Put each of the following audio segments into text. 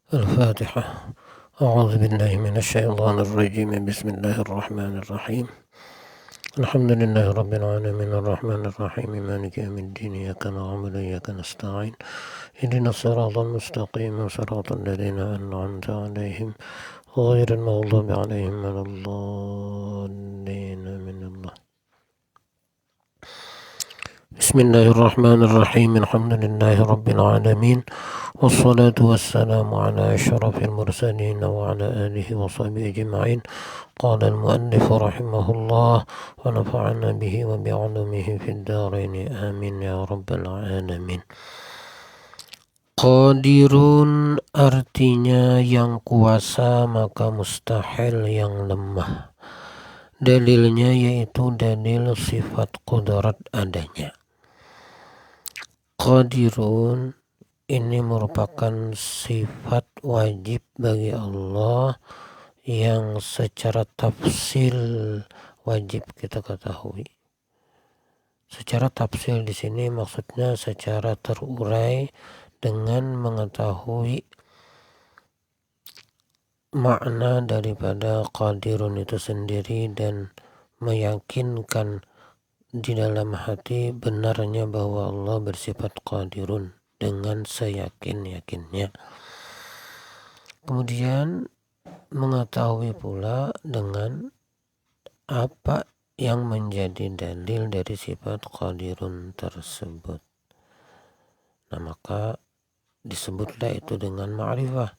الفاتحة. أعوذ بالله من الشيطان الرجيم. بسم الله الرحمن الرحيم. الحمد لله رب العالمين الرحمن الرحيم مالك يوم الدين إياك نعبد وإياك نستعين اهدنا الصراط المستقيم صراط الذين أنعمت عليهم غير المغضوب عليهم ولا الضالين من الله. بسم الله الرحمن الرحيم. الحمد لله رب العالمين والصلاة والسلام على أشرف المرسلين وعلى آله وصحبه أجمعين. قال المؤلف رحمه الله ونفعنا به وبعلومه في الدارين آمين يا رب العالمين. Qadirun artinya yang kuasa, maka mustahil yang lemah. Dalilnya yaitu dalil sifat qudrat adanya. Qadirun ini merupakan sifat wajib bagi Allah yang secara tafsil wajib kita ketahui. Secara tafsil di sini maksudnya secara terurai dengan mengetahui makna daripada qadirun itu sendiri dan meyakinkan di dalam hati benarnya bahwa Allah bersifat qadirun dengan seyakin-yakinnya. Kemudian mengetahui pula dengan apa yang menjadi dalil dari sifat qadirun tersebut. Nah, maka disebutlah itu dengan ma'rifah,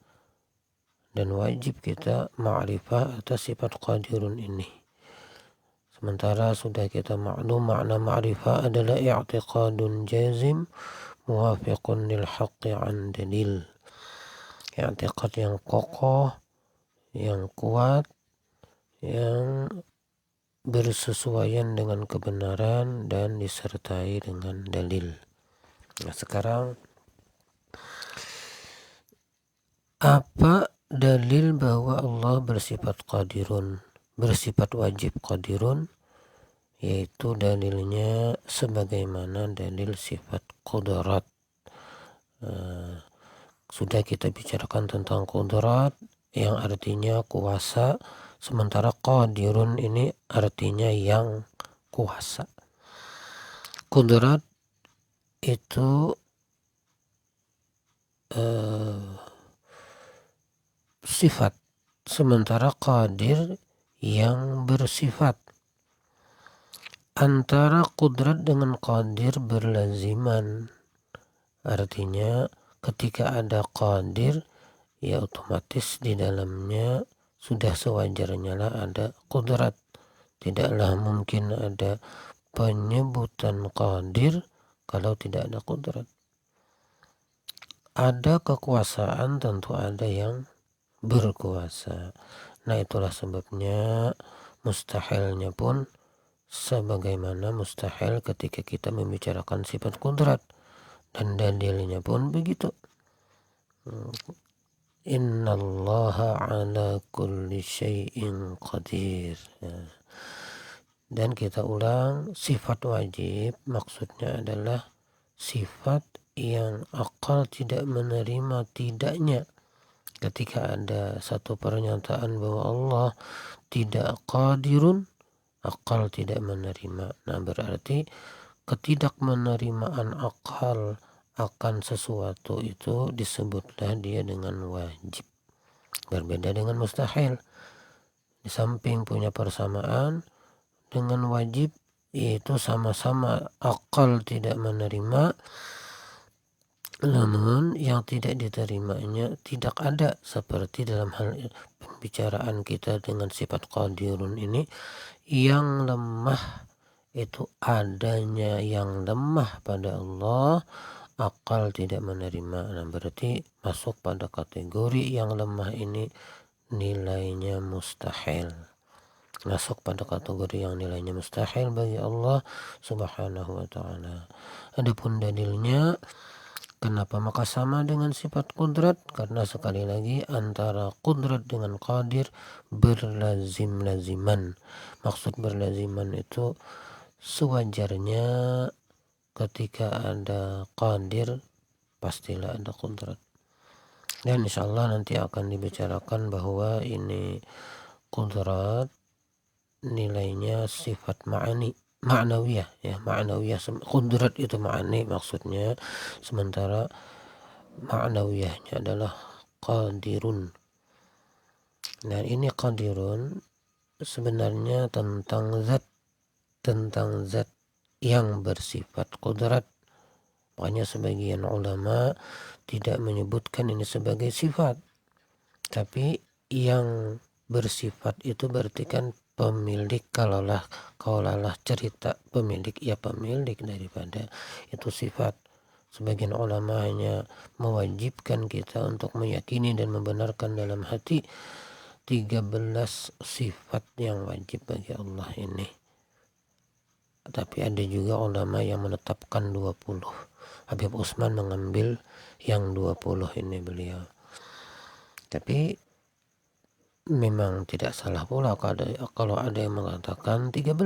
dan wajib kita ma'rifah atas sifat qadirun ini. Sementara sudah kita maklum makna ma'rifah adalah i'tiqadun jazim muwafiqun lil haqqi an dalil. I'tiqad yang kokoh, yang kuat, yang bersesuaian dengan kebenaran dan disertai dengan dalil. Nah, sekarang apa dalil bahwa Allah bersifat qadirun, bersifat wajib qadirun? Yaitu dalilnya sebagaimana dalil sifat qudrat. Sudah kita bicarakan tentang qudrat yang artinya kuasa, sementara qadirun ini artinya yang kuasa. Qudrat itu sifat, sementara qadir yang bersifat. Antara qudrat dengan qadir berlaziman. Artinya ketika ada qadir, ya otomatis di dalamnya sudah sewajarnya lah ada qudrat. Tidaklah mungkin ada penyebutan qadir kalau tidak ada qudrat. Ada kekuasaan, tentu ada yang berkuasa. Nah, itulah sebabnya mustahilnya pun sebagaimana mustahil ketika kita membicarakan sifat qudrat, dan dalilnya pun begitu. Innallaha ala kulli syai'in qadir. Dan kita ulang, sifat wajib maksudnya adalah sifat yang akal tidak menerima tidaknya. Ketika ada satu pernyataan bahwa Allah tidak qadirun, akal tidak menerima. Nah, berarti ketidakmenerimaan akal akan sesuatu itu disebutlah dia dengan wajib. Berbeda dengan mustahil. Di samping punya persamaan dengan wajib, yaitu sama-sama akal tidak menerima, namun yang tidak diterimanya tidak ada, seperti dalam hal pembicaraan kita dengan sifat qadirun ini. Yang lemah itu adanya yang lemah pada Allah, akal tidak menerima. Nah, berarti masuk pada kategori yang lemah ini nilainya mustahil. Masuk pada kategori yang nilainya mustahil bagi Allah subhanahu wa ta'ala. Adapun dalilnya, kenapa maka sama dengan sifat qudrat? Karena sekali lagi antara qudrat dengan qadir berlazim-laziman. Maksud berlaziman itu sewajarnya ketika ada qadir pastilah ada qudrat. Dan insyaallah nanti akan dibicarakan bahwa ini qudrat nilainya sifat ma'nawiyah ya, ma'nawiyah. Qudrat itu ma'ani maksudnya, sementara ma'nawiyahnya adalah qadirun. Nah, ini qadirun sebenarnya tentang zat yang bersifat qudrat. Makanya sebagian ulama tidak menyebutkan ini sebagai sifat, tapi yang bersifat itu berarti kan pemilik. Kalaulah cerita pemilik, ya pemilik daripada itu sifat. Sebagian ulama hanya mewajibkan kita untuk meyakini dan membenarkan dalam hati 13 sifat yang wajib bagi Allah ini. Tapi ada juga ulama yang menetapkan 20. Habib Utsman mengambil yang 20 ini beliau. Tapi memang tidak salah pula kalau ada yang mengatakan 13.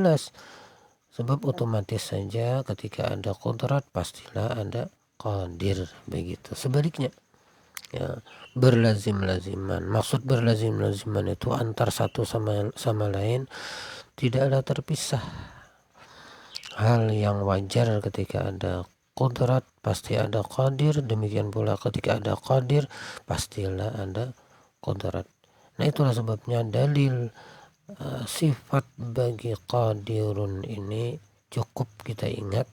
Sebab otomatis saja ketika ada qudrat pastilah ada qadir, begitu. Sebaliknya ya, berlazim-laziman. Maksud berlazim-laziman itu antar satu sama lain tidaklah terpisah. Hal yang wajar ketika ada qudrat pasti ada qadir, demikian pula ketika ada qadir pastilah ada qudrat. Nah, itulah sebabnya dalil sifat bagi qadirun ini cukup kita ingat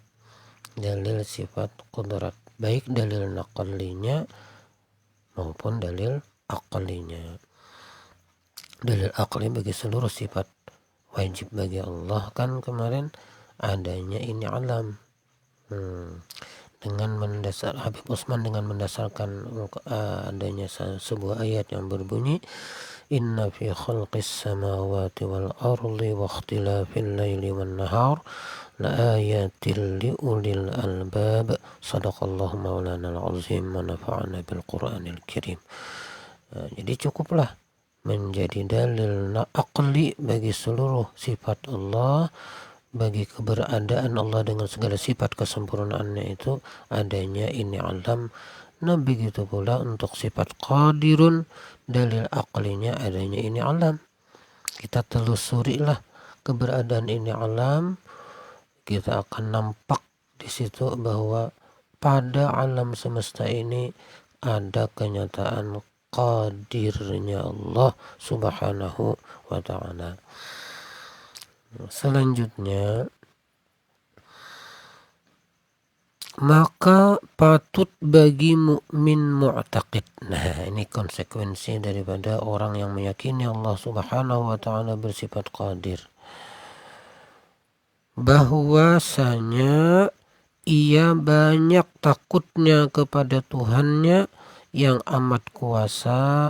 dalil sifat qudrat, baik dalil naqlinya maupun dalil aqlinya. Dalil aqli bagi seluruh sifat wajib bagi Allah kan kemarin adanya ini alam. Dengan Habib Utsman dengan mendasarkan adanya sebuah ayat yang berbunyi inna fi khalqis samawati wal ardi wa ikhtilafil laili wan nahar la ayatil li ulil albab sadaqallahu maulana al-azim wa nafa'ana bil qur'anil karim. Jadi cukuplah menjadi dalil aqli bagi seluruh sifat Allah, bagi keberadaan Allah dengan segala sifat kesempurnaannya itu adanya ini alam. Nah, begitu pula untuk sifat qadirun, dalil aqlinya adanya ini alam. Kita telusurilah keberadaan ini alam, kita akan nampak di situ bahwa pada alam semesta ini ada kenyataan qadirnya Allah subhanahu wa ta'ala. Selanjutnya, maka patut bagi mukmin mu'taqid. Nah, ini konsekuensi daripada orang yang meyakini Allah subhanahu wa ta'ala bersifat qadir, bahwasanya ia banyak takutnya kepada Tuhannya yang amat kuasa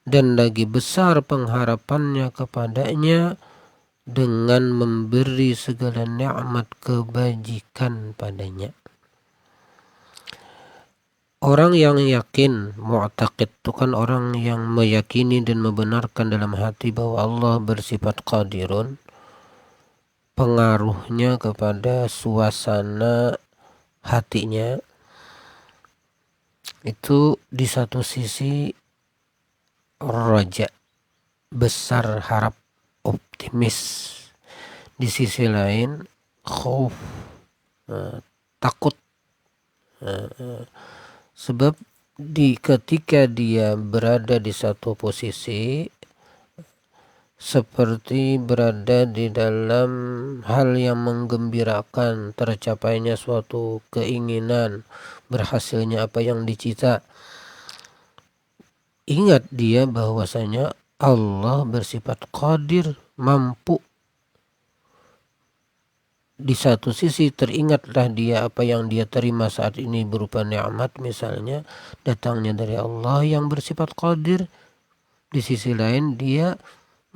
dan lagi besar pengharapannya kepadanya dengan memberi segala nikmat kebajikan padanya. Orang yang yakin, mu'taqid itu kan orang yang meyakini dan membenarkan dalam hati bahwa Allah bersifat qadirun. Pengaruhnya kepada suasana hatinya itu di satu sisi raja, besar harap, optimis. Di sisi lain khauf, takut. Sebab ketika dia berada di satu posisi seperti berada di dalam hal yang menggembirakan, tercapainya suatu keinginan, berhasilnya apa yang dicita, ingat dia bahwasanya Allah bersifat qadir, mampu. Di satu sisi teringatlah dia apa yang dia terima saat ini berupa nikmat misalnya datangnya dari Allah yang bersifat qadir. Di sisi lain dia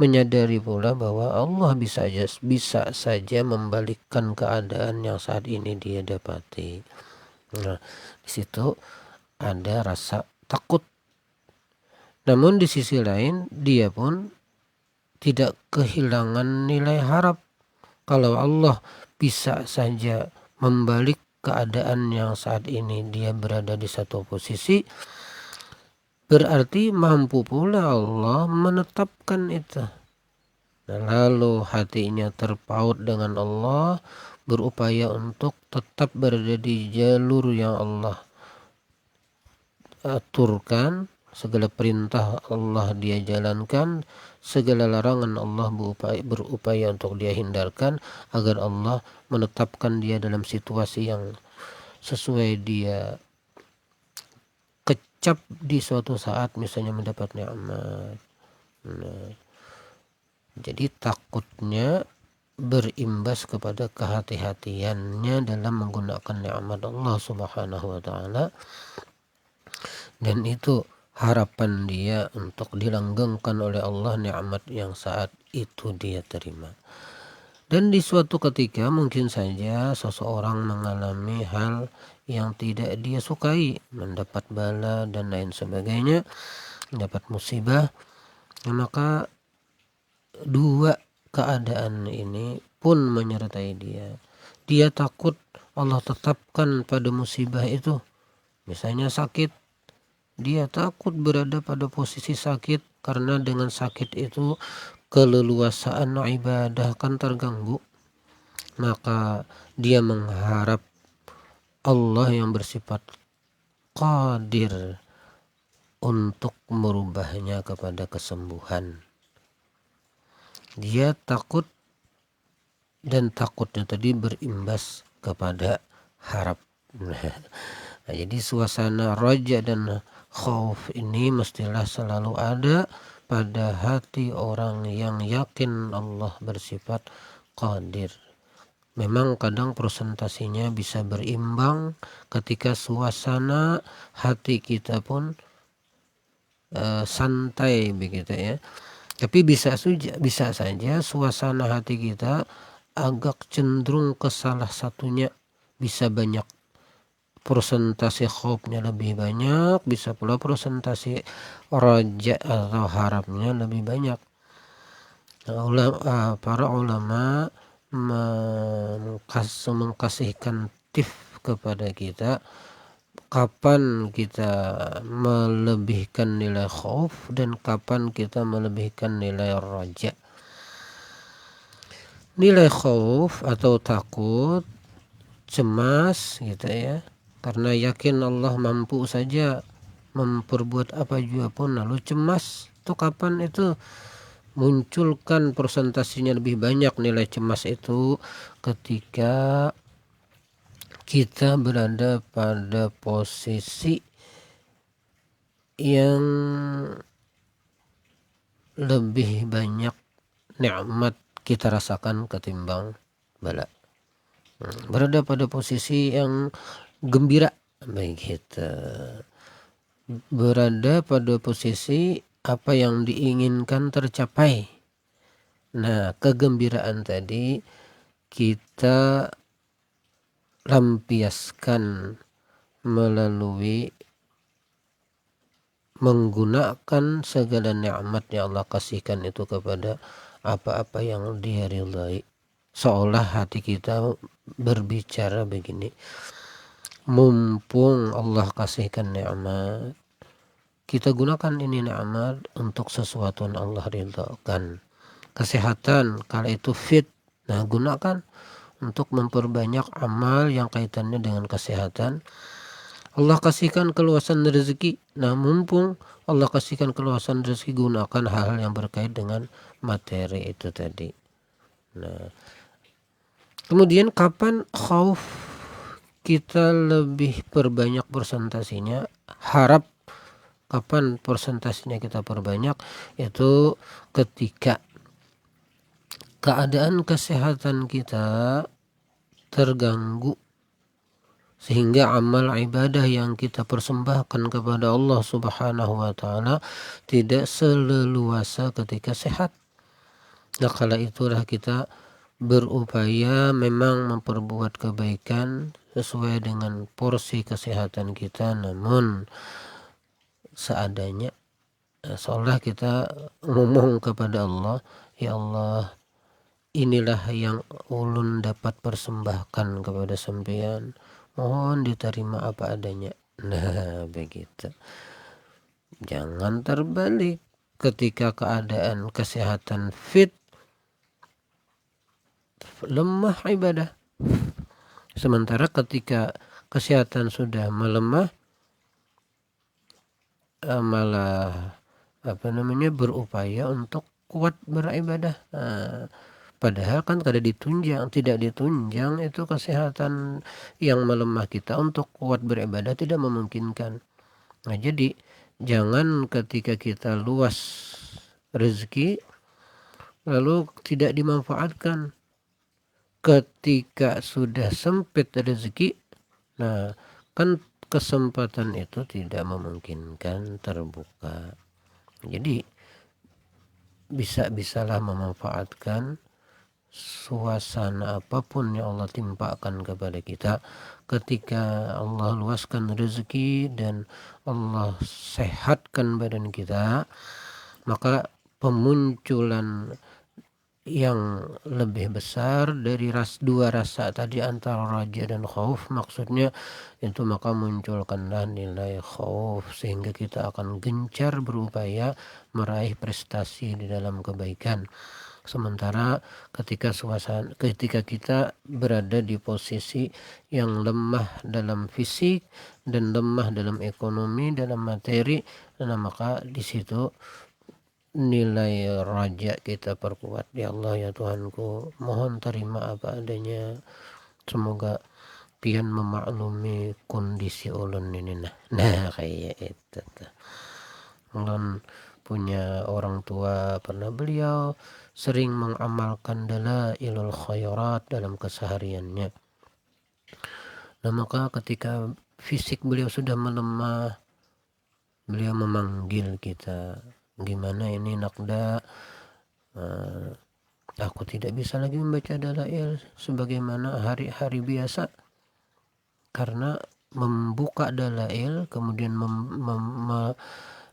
menyadari pula bahwa Allah bisa saja membalikkan keadaan yang saat ini dia dapati. Nah, di situ ada rasa takut. Namun di sisi lain dia pun tidak kehilangan nilai harap. Kalau Allah bisa saja membalik keadaan yang saat ini dia berada di satu posisi, berarti mampu pula Allah menetapkan itu. Nah, lalu hatinya terpaut dengan Allah, berupaya untuk tetap berada di jalur yang Allah aturkan, segala perintah Allah dia jalankan, segala larangan Allah berupaya untuk dia hindarkan, agar Allah menetapkan dia dalam situasi yang sesuai dia kecap di suatu saat, misalnya mendapat nikmat. Nah, jadi takutnya berimbas kepada kehati-hatiannya dalam menggunakan nikmat Allah Subhanahu wa taala, dan itu harapan dia untuk dilanggengkan oleh Allah nikmat yang saat itu dia terima. Dan di suatu ketika mungkin saja seseorang mengalami hal yang tidak dia sukai, mendapat bala dan lain sebagainya, mendapat musibah, maka dua keadaan ini pun menyertai dia. Dia takut Allah tetapkan pada musibah itu, misalnya sakit, dia takut berada pada posisi sakit, karena dengan sakit itu keleluasaan ibadah kan terganggu. Maka dia mengharap Allah yang bersifat qadir untuk merubahnya kepada kesembuhan. Dia takut, dan takutnya tadi berimbas kepada harap. Nah, jadi suasana raja dan khauf ini mestilah selalu ada pada hati orang yang yakin Allah bersifat qadir. Memang kadang presentasinya bisa berimbang ketika suasana hati kita pun santai begitu ya. Tapi bisa saja suasana hati kita agak cenderung ke salah satunya, bisa banyak persentase khaufnya lebih banyak, bisa pula persentase raja atau harapnya lebih banyak. Para ulama mengkasihkan tips kepada kita kapan kita melebihkan nilai khauf dan kapan kita melebihkan nilai raja. Nilai khauf atau takut, cemas gitu ya, karena yakin Allah mampu saja memperbuat apa juga pun, lalu cemas itu kapan itu munculkan presentasinya lebih banyak nilai cemas itu? Ketika kita berada pada posisi yang lebih banyak nikmat kita rasakan ketimbang bala. Berada pada posisi yang gembira begitu, berada pada posisi apa yang diinginkan tercapai. Nah, kegembiraan tadi kita lampiaskan melalui menggunakan segala nikmat yang Allah kasihkan itu kepada apa-apa yang Dia ridhai. Seolah hati kita berbicara begini, mumpung Allah kasihkan nikmat, kita gunakan ini nikmat untuk sesuatu yang Allah ridhakan. Kesehatan, kala itu fit, nah gunakan untuk memperbanyak amal yang kaitannya dengan kesehatan. Allah kasihkan keluasan rezeki, nah mumpung Allah kasihkan keluasan rezeki, gunakan hal-hal yang berkait dengan materi itu tadi. Nah, kemudian kapan khauf kita lebih perbanyak persentasinya, harap kapan persentasinya kita perbanyak, itu ketika keadaan kesehatan kita terganggu sehingga amal ibadah yang kita persembahkan kepada Allah Subhanahu wa taala tidak seleluasa ketika sehat. Nah, kala itulah kita berupaya memang memperbuat kebaikan sesuai dengan porsi kesehatan kita, namun seadanya, seolah kita ngomong kepada Allah, ya Allah, inilah yang ulun dapat persembahkan kepada sampean, mohon diterima apa adanya. Nah, begitu. Jangan terbalik, ketika keadaan kesehatan fit, lemah ibadah. Sementara ketika kesehatan sudah melemah, malah berupaya untuk kuat beribadah. Padahal kan tidak ditunjang itu kesehatan yang melemah kita untuk kuat beribadah, tidak memungkinkan. Nah, jadi jangan ketika kita luas rezeki lalu tidak dimanfaatkan. Ketika sudah sempit rezeki, nah kan kesempatan itu tidak memungkinkan terbuka. Jadi bisa-bisalah memanfaatkan suasana apapun yang Allah timpakan kepada kita. Ketika Allah luaskan rezeki dan Allah sehatkan badan kita, maka pemunculan yang lebih besar dari dua rasa tadi antara raja dan khauf, maksudnya itu maka munculkanlah nilai khauf, sehingga kita akan gencar berupaya meraih prestasi di dalam kebaikan. Sementara ketika kita berada di posisi yang lemah dalam fisik dan lemah dalam ekonomi, dalam materi, nah maka di situ nilai raja kita perkuat. Ya Allah, ya Tuhanku, mohon terima apa adanya. Semoga pian memaklumi kondisi ulun ini. Nah kayak itu. Ulun punya orang tua, pernah beliau sering mengamalkan dalailul khairat dalam kesehariannya. Nah maka ketika fisik beliau sudah melemah, beliau memanggil kita, gimana ini Nakda, aku tidak bisa lagi membaca dalail sebagaimana hari-hari biasa, karena membuka dalail kemudian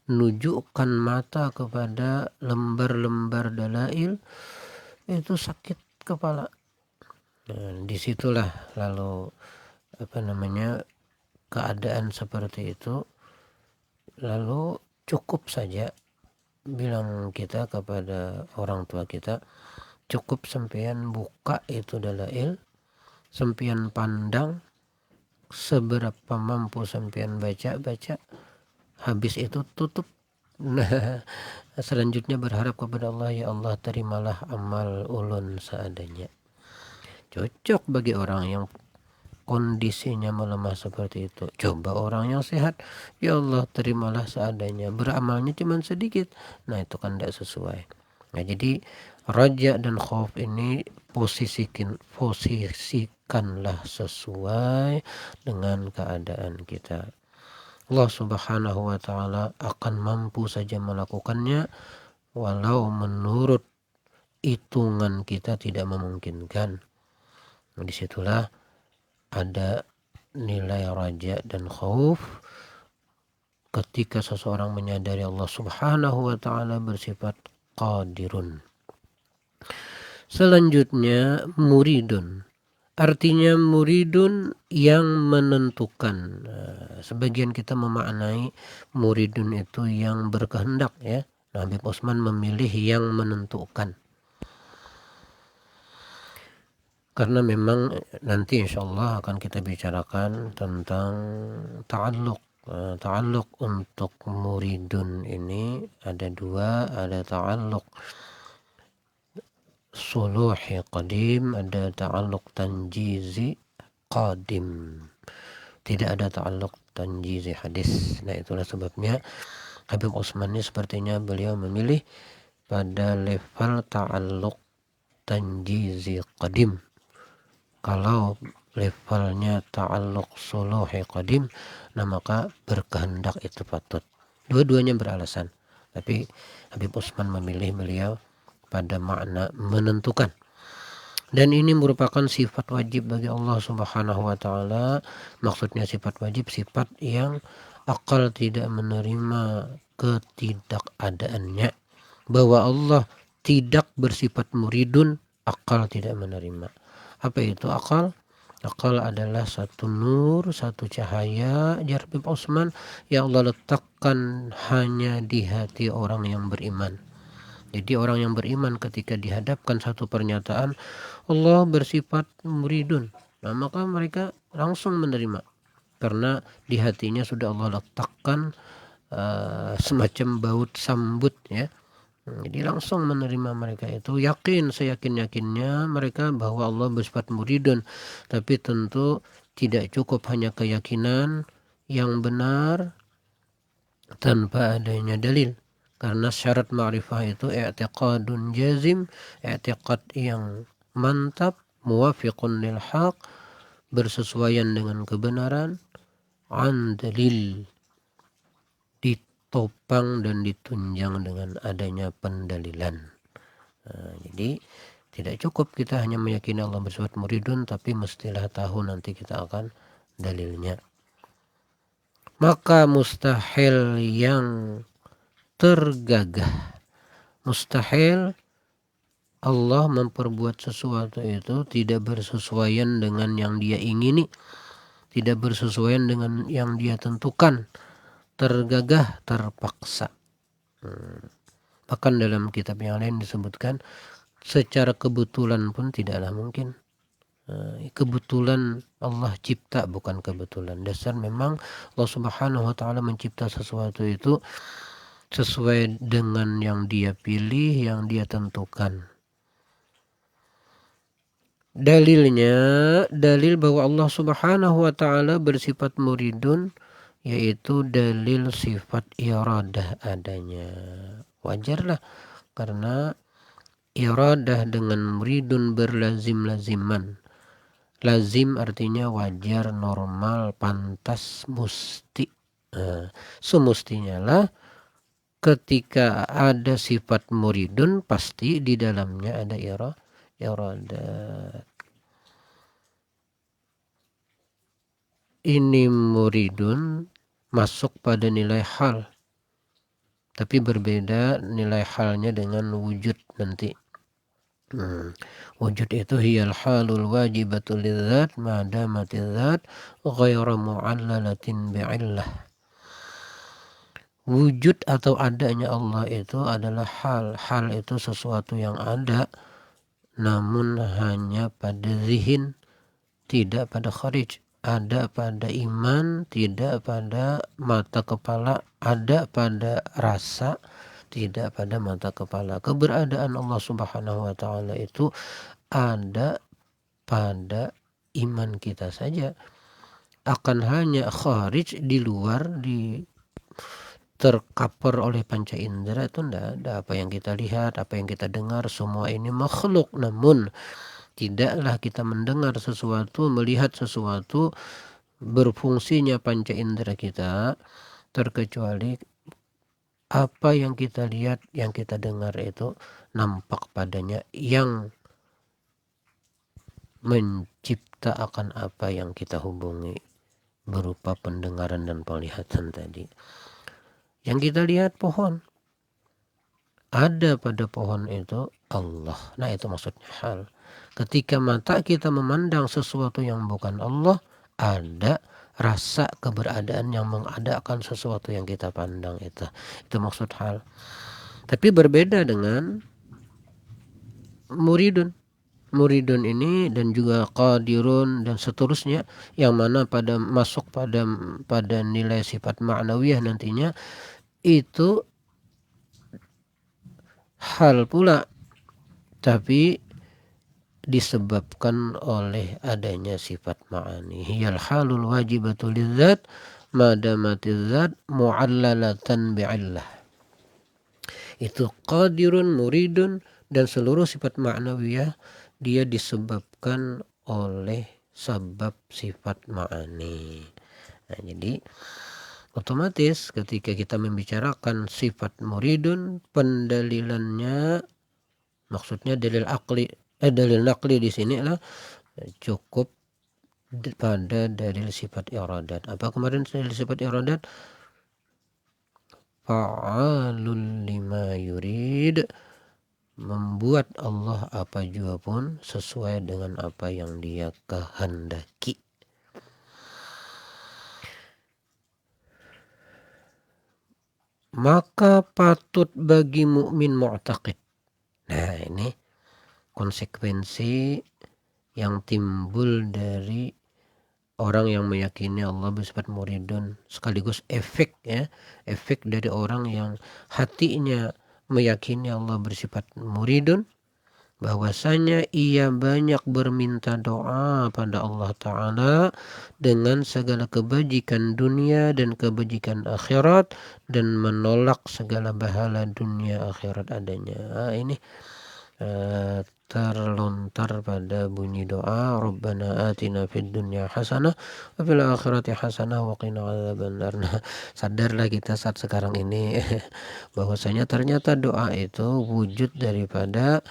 menunjukkan mata kepada lembar-lembar dalail itu sakit kepala. Nah, disitulah lalu keadaan seperti itu, lalu cukup saja bilang kita kepada orang tua kita, cukup sampean buka itu dalail, sampean pandang seberapa mampu sampean baca, habis itu tutup. Nah selanjutnya berharap kepada Allah, ya Allah terimalah amal ulun seadanya. Cocok bagi orang yang kondisinya melemah seperti itu. Coba orang yang sehat, ya Allah terimalah seadanya, beramalnya cuma sedikit. Nah itu kan tidak sesuai. Nah jadi raja dan khauf ini posisikanlah sesuai dengan keadaan kita. Allah subhanahu wa ta'ala akan mampu saja melakukannya walau menurut hitungan kita tidak memungkinkan. Nah, disitulah ada nilai raja dan khauf ketika seseorang menyadari Allah subhanahu wa ta'ala bersifat qadirun. Selanjutnya muridun, artinya muridun yang menentukan. Sebagian kita memaknai muridun itu yang berkehendak, ya. Habib Utsman memilih yang menentukan, karena memang nanti insyaallah akan kita bicarakan tentang ta'alluq untuk muridun ini ada dua, ada ta'alluq suluhi qadim, ada ta'alluq tanjizi qadim. Tidak ada ta'alluq tanjizi hadis. Nah itulah sebabnya Habib Utsman ini sepertinya beliau memilih pada level ta'alluq tanjizi qadim. Kalau levelnya ta'alluq suluhi qadim, nah maka berkehendak itu patut. Dua-duanya beralasan, tapi Habib Utsman memilih beliau pada makna menentukan. Dan ini merupakan sifat wajib bagi Allah subhanahu wa ta'ala. Maksudnya sifat wajib, sifat yang akal tidak menerima ketidakadaannya. Bahwa Allah tidak bersifat muridun, akal tidak menerima. Apa itu akal? Akal adalah satu nur, satu cahaya, jar Habib Utsman, yang Allah letakkan hanya di hati orang yang beriman. Jadi orang yang beriman ketika dihadapkan satu pernyataan Allah bersifat muridun, nah maka mereka langsung menerima karena di hatinya sudah Allah letakkan semacam baut sambut ya. Jadi langsung menerima mereka itu, yakin seyakin-yakinnya mereka bahwa Allah bersifat muridun. Tapi tentu tidak cukup hanya keyakinan yang benar tanpa adanya dalil. Karena syarat ma'rifah itu i'tiqadun jazim, i'tiqad yang mantap, muwafiqun lil haq, bersesuaian dengan kebenaran, an dalil, ditopang dan ditunjang dengan adanya pendalilan. Jadi tidak cukup kita hanya meyakini Allah bersifat muridun, tapi mestilah tahu nanti kita akan dalilnya. Maka mustahil yang tergagah, mustahil Allah memperbuat sesuatu itu tidak bersesuaian dengan yang dia ingini, tidak bersesuaian dengan yang dia tentukan, tergagah, terpaksa. Bahkan dalam kitab yang lain disebutkan secara kebetulan pun tidaklah mungkin. Kebetulan Allah cipta, bukan kebetulan. Dasar memang Allah Subhanahu wa taala mencipta sesuatu itu sesuai dengan yang dia pilih, yang dia tentukan. Dalilnya, dalil bahwa Allah Subhanahu wa taala bersifat muridun, yaitu dalil sifat iradah adanya. Wajarlah karena iradah dengan muridun berlazim-laziman. Lazim artinya wajar, normal, pantas, musti. Semestinya lah ketika ada sifat muridun pasti di dalamnya ada iradah. Ini muridun masuk pada nilai hal, tapi berbeda nilai halnya dengan wujud nanti. Wujud itu hiyal halul wajibatul lidzat ma'damatil dzat ghairu mu'allalatin bi'illah. Wujud atau adanya Allah itu adalah hal. Hal itu sesuatu yang ada namun hanya pada zihin, tidak pada kharij. Ada pada iman, tidak pada mata kepala. Ada pada rasa, tidak pada mata kepala. Keberadaan Allah Subhanahu wa taala itu ada pada iman kita saja. Akan hanya kharij, di luar, tercover oleh panca indera itu tidak ada. Apa yang kita lihat, apa yang kita dengar, semua ini makhluk. Namun tidaklah kita mendengar sesuatu, melihat sesuatu, berfungsinya panca indera kita, terkecuali apa yang kita lihat, yang kita dengar itu nampak padanya, yang mencipta akan apa yang kita hubungi berupa pendengaran dan penglihatan tadi. Yang kita lihat pohon, ada pada pohon itu Allah. Nah itu maksudnya hal. Ketika mata kita memandang sesuatu yang bukan Allah, ada rasa keberadaan yang mengadakan sesuatu yang kita pandang itu. Itu maksud hal. Tapi berbeda dengan muridun. Muridun ini dan juga qadirun dan seterusnya, yang mana pada masuk pada nilai sifat ma'nawiyah nantinya, itu hal pula, tapi disebabkan oleh adanya sifat ma'ani. Hiyal halul wajibatul lidzat madamatiz zat mu'allalatan bi'illah. Itu qadirun, muridun, dan seluruh sifat ma'nawiyah dia disebabkan oleh sebab sifat ma'ani. Nah, jadi otomatis ketika kita membicarakan sifat muridun, pendalilannya maksudnya dalil akli, dalil nakli di sini lah cukup pada dalil sifat iradat. Apa kemarin dalil sifat iradat? Fa'alul lima yurid, membuat Allah apa jua pun sesuai dengan apa yang Dia kehendaki. Maka patut bagi mukmin mu'taqid. Nah, ini konsekuensi yang timbul dari orang yang meyakini Allah bersifat muridun, sekaligus efek dari orang yang hatinya meyakini Allah bersifat muridun, bahwasanya ia banyak berminta doa pada Allah Ta'ala dengan segala kebajikan dunia dan kebajikan akhirat, dan menolak segala bahala dunia akhirat adanya. Ini terlontar pada bunyi doa Rabbana atina fid dunya hasanah wa fil akhirati hasanah wa qina adzabannar. Nah, sadarlah kita saat sekarang ini bahwasanya ternyata doa itu wujud daripada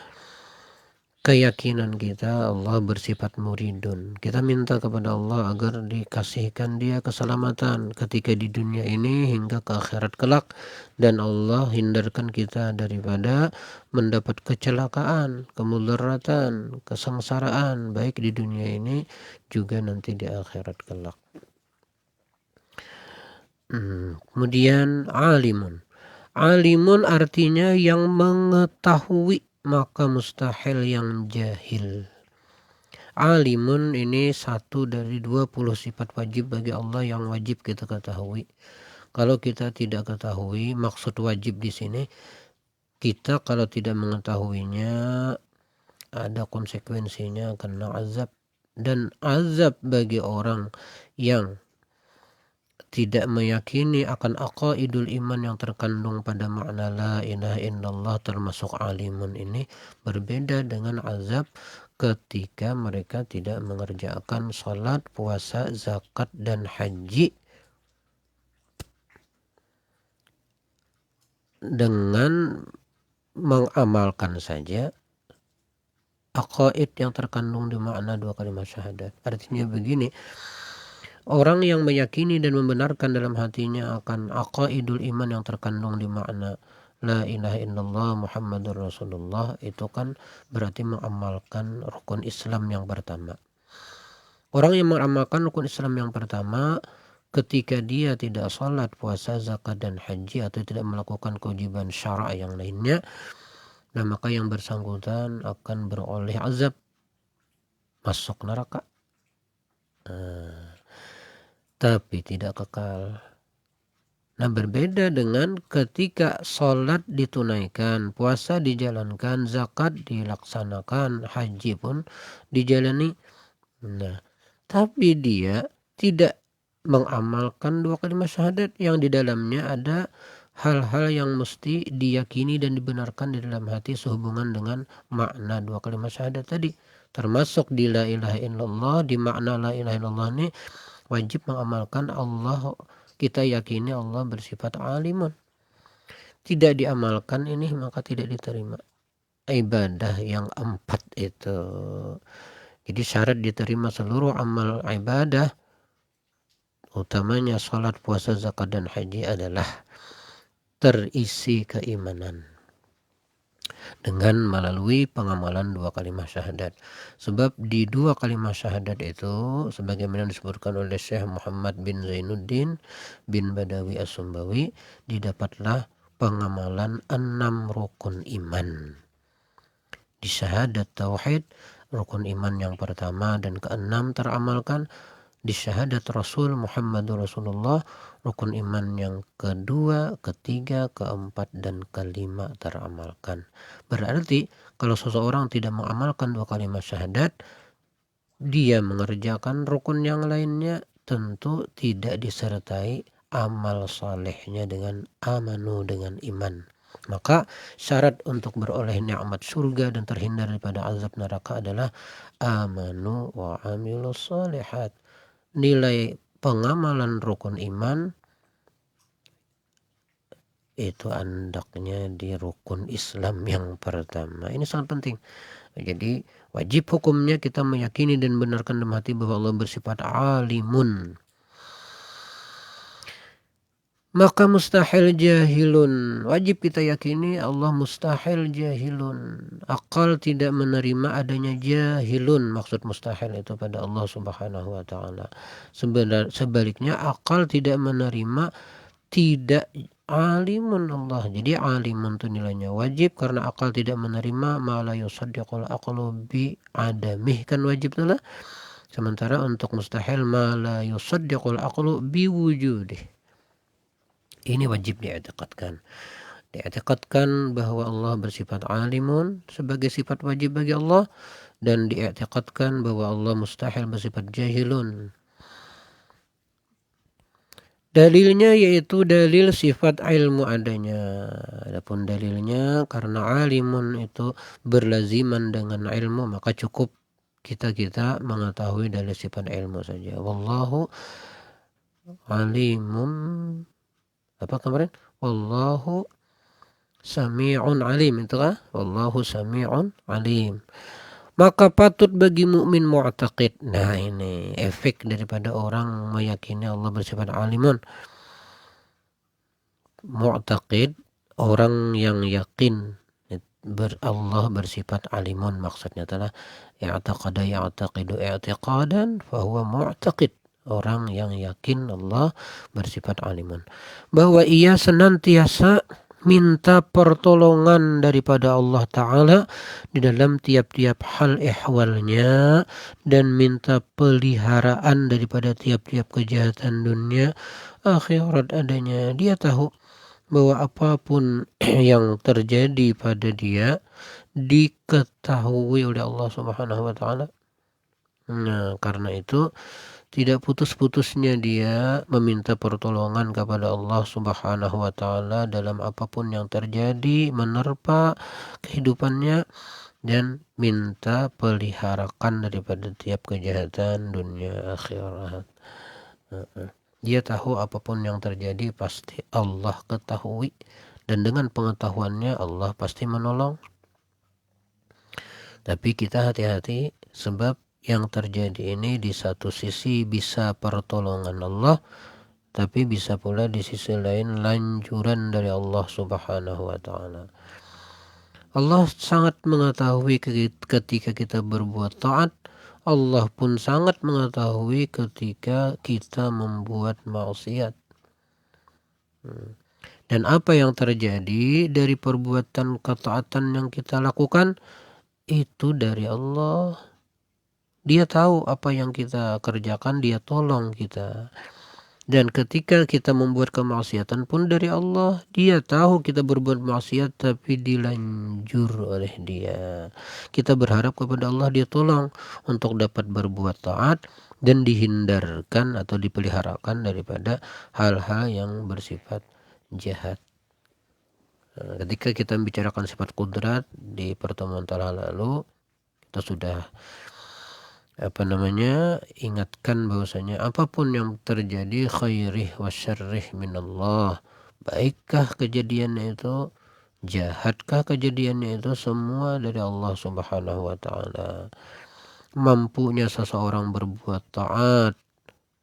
keyakinan kita Allah bersifat muridun. Kita minta kepada Allah agar dikasihkan Dia keselamatan ketika di dunia ini hingga ke akhirat kelak, dan Allah hindarkan kita daripada mendapat kecelakaan, kemudaratan, kesengsaraan baik di dunia ini juga nanti di akhirat kelak. Kemudian alimun. Alimun artinya yang mengetahui, maka mustahil yang jahil. Alimun ini satu dari 20 sifat wajib bagi Allah yang wajib kita ketahui. Kalau kita tidak ketahui, maksud wajib di sini, kita kalau tidak mengetahuinya ada konsekuensinya, kena azab. Dan azab bagi orang yang tidak meyakini akan aqaidul iman yang terkandung pada makna la ilaha illallah termasuk alimun ini berbeda dengan azab ketika mereka tidak mengerjakan salat, puasa, zakat, dan haji dengan mengamalkan saja aqaid yang terkandung di makna dua kalimat syahadat. Artinya begini, orang yang meyakini dan membenarkan dalam hatinya akan aqaidul iman yang terkandung di makna la ilaha illallah Muhammadur Rasulullah, itu kan berarti mengamalkan rukun Islam yang pertama. Orang yang mengamalkan rukun Islam yang pertama, ketika dia tidak salat, puasa, zakat, dan haji, atau tidak melakukan kewajiban syara' yang lainnya, nah maka yang bersangkutan akan beroleh azab, masuk neraka. Tapi tidak kekal. Nah, berbeda dengan ketika sholat ditunaikan, puasa dijalankan, zakat dilaksanakan, haji pun dijalani. Nah, tapi dia tidak mengamalkan dua kalimat syahadat yang di dalamnya ada hal-hal yang mesti diyakini dan dibenarkan di dalam hati sehubungan dengan makna dua kalimat syahadat tadi. Termasuk di la ilaha illallah, di makna la ilaha illallah ini wajib mengamalkan Allah, kita yakini Allah bersifat alimun. Tidak diamalkan ini maka tidak diterima ibadah yang 4 itu. Jadi syarat diterima seluruh amal ibadah, utamanya salat, puasa, zakat, dan haji, adalah terisi keimanan dengan melalui pengamalan dua kalimat syahadat. Sebab di dua kalimat syahadat itu, sebagaimana disebutkan oleh Syekh Muhammad bin Zainuddin bin Badawi As-Sumbawi, didapatlah pengamalan 6 rukun iman. Di syahadat tauhid, rukun iman yang pertama dan ke-6 teramalkan. Di syahadat Rasul Muhammadur Rasulullah, rukun iman yang kedua, ketiga, keempat, dan kelima teramalkan. Berarti kalau seseorang tidak mengamalkan dua kalimat syahadat, dia mengerjakan rukun yang lainnya, tentu tidak disertai amal salehnya dengan amanu, dengan iman. Maka syarat untuk beroleh nikmat surga dan terhindar daripada azab neraka adalah amanu wa amilus shalihat. Nilai pengamalan rukun iman itu andaknya di rukun Islam yang pertama. Ini sangat penting. Jadi wajib hukumnya kita meyakini dan benarkan dalam hati bahwa Allah bersifat alimun. Maka mustahil jahilun. Wajib kita yakini Allah mustahil jahilun. Akal tidak menerima adanya jahilun. Maksud mustahil itu pada Allah subhanahu wa ta'ala. Sebaliknya akal tidak menerima tidak alimun Allah. Jadi alimun itu nilainya wajib karena akal tidak menerima ma la yusaddiqul aqlu bi adamih, kan wajib itulah. Sementara untuk mustahil ma la yusaddiqul aqlu bi wujudih. Ini wajib di'tiqadkan. Di'tiqadkan bahwa Allah bersifat alimun sebagai sifat wajib bagi Allah, dan di'tiqadkan bahwa Allah mustahil bersifat jahilun. Dalilnya yaitu dalil sifat ilmu adanya. Adapun dalilnya karena alimun itu berlaziman dengan ilmu, maka cukup kita mengetahui dari sifat ilmu saja. Wallahu alimun, apa kemarin? Wallahu sami'un alim, itu kah? Wallahu sami'un alim. Maka patut bagi mukmin mu'taqid. Nah, ini efek daripada orang meyakini Allah bersifat alimun. Mu'taqid, orang yang yakin Allah bersifat alimun, maksudnya adalah i'taqada ya'taqidu i'tiqadan fahuwa mu'taqid. Orang yang yakin Allah bersifat alimun, bahwa ia senantiasa minta pertolongan daripada Allah Ta'ala di dalam tiap-tiap hal ihwalnya, dan minta peliharaan daripada tiap-tiap kejahatan dunia akhirat adanya. Dia tahu bahwa apapun yang terjadi pada dia diketahui oleh Allah Subhanahu wa Ta'ala. Nah, karena itu tidak putus-putusnya dia meminta pertolongan kepada Allah Subhanahu wa Ta'ala dalam apapun yang terjadi menerpa kehidupannya, dan minta peliharakan daripada tiap kejahatan dunia akhirat. Dia tahu apapun yang terjadi pasti Allah ketahui, dan dengan pengetahuannya Allah pasti menolong. Tapi kita hati-hati, sebab yang terjadi ini di satu sisi bisa pertolongan Allah, tapi bisa pula di sisi lain lanjuran dari Allah Subhanahu wa Ta'ala. Allah sangat mengetahui ketika kita berbuat taat. Allah pun sangat mengetahui ketika kita membuat maksiat. Dan apa yang terjadi dari perbuatan ketaatan yang kita lakukan itu dari Allah. Dia tahu apa yang kita kerjakan, dia tolong kita. Dan ketika kita membuat kemaksiatan pun dari Allah. Dia tahu kita berbuat maksiat tapi dilanjur oleh dia. Kita berharap kepada Allah, dia tolong untuk dapat berbuat taat dan dihindarkan atau dipeliharakan daripada hal-hal yang bersifat jahat. Ketika kita membicarakan sifat kudrat di pertemuan telah lalu, kita sudah ingatkan bahwasanya apapun yang terjadi khairih wa syarrih minallah, baikkah kejadiannya itu, jahatkah kejadiannya itu, semua dari Allah Subhanahu wa Ta'ala. Mampunya seseorang berbuat taat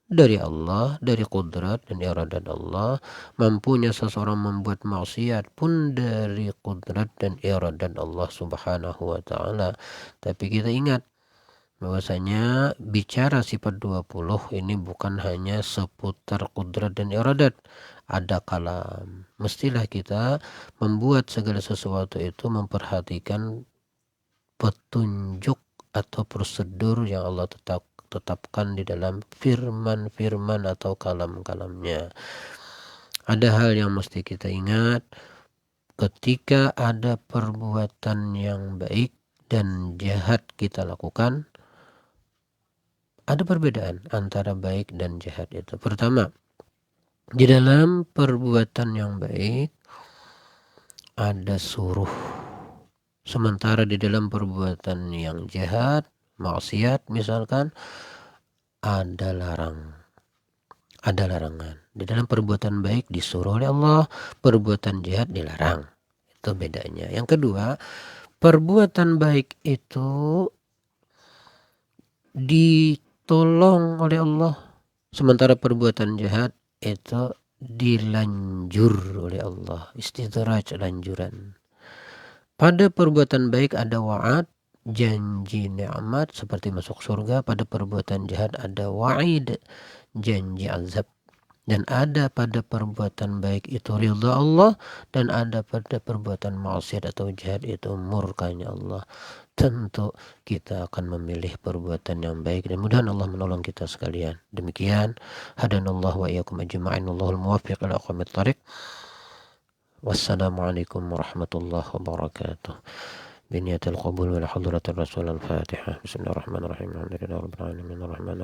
dari Allah, dari kudrat dan iradat Allah. Mampunya seseorang membuat maksiat pun dari kudrat dan iradat Allah Subhanahu wa Ta'ala. Tapi kita ingat bahwasanya bicara sifat 20 ini bukan hanya seputar kudrat dan iradat. Ada kalam. Mestilah kita membuat segala sesuatu itu memperhatikan petunjuk atau prosedur yang Allah tetapkan di dalam firman-firman atau kalam-kalamnya. Ada hal yang mesti kita ingat, ketika ada perbuatan yang baik dan jahat kita lakukan, ada perbedaan antara baik dan jahat itu. Pertama, di dalam perbuatan yang baik ada suruh. Sementara di dalam perbuatan yang jahat, maksiat misalkan, ada larangan. Di dalam perbuatan baik disuruh oleh Allah, perbuatan jahat dilarang. Itu bedanya. Yang kedua, perbuatan baik itu ditolong oleh Allah, sementara perbuatan jahat itu dilanjurkan dianjur oleh Allah, istidraj, anjuran. Pada perbuatan baik ada wa'ad, janji nikmat seperti masuk surga. Pada perbuatan jahat ada wa'id, janji azab. Dan ada pada perbuatan baik itu ridha Allah, dan ada pada perbuatan maksiat atau jahat itu murkanya Allah. Tentu kita akan memilih perbuatan yang baik, dan mudah Allah menolong kita sekalian. Demikian, hadanallahu wa iyyakum ajma'in, Allahul muwaffiq ila aqwamit thariq. Wassalamualaikum warahmatullahi wabarakatuh. بنية القبول ولحضرة الرسول الفاتحة. بسم الله الرحمن الرحيم الحمد لله رب العالمين الرحمن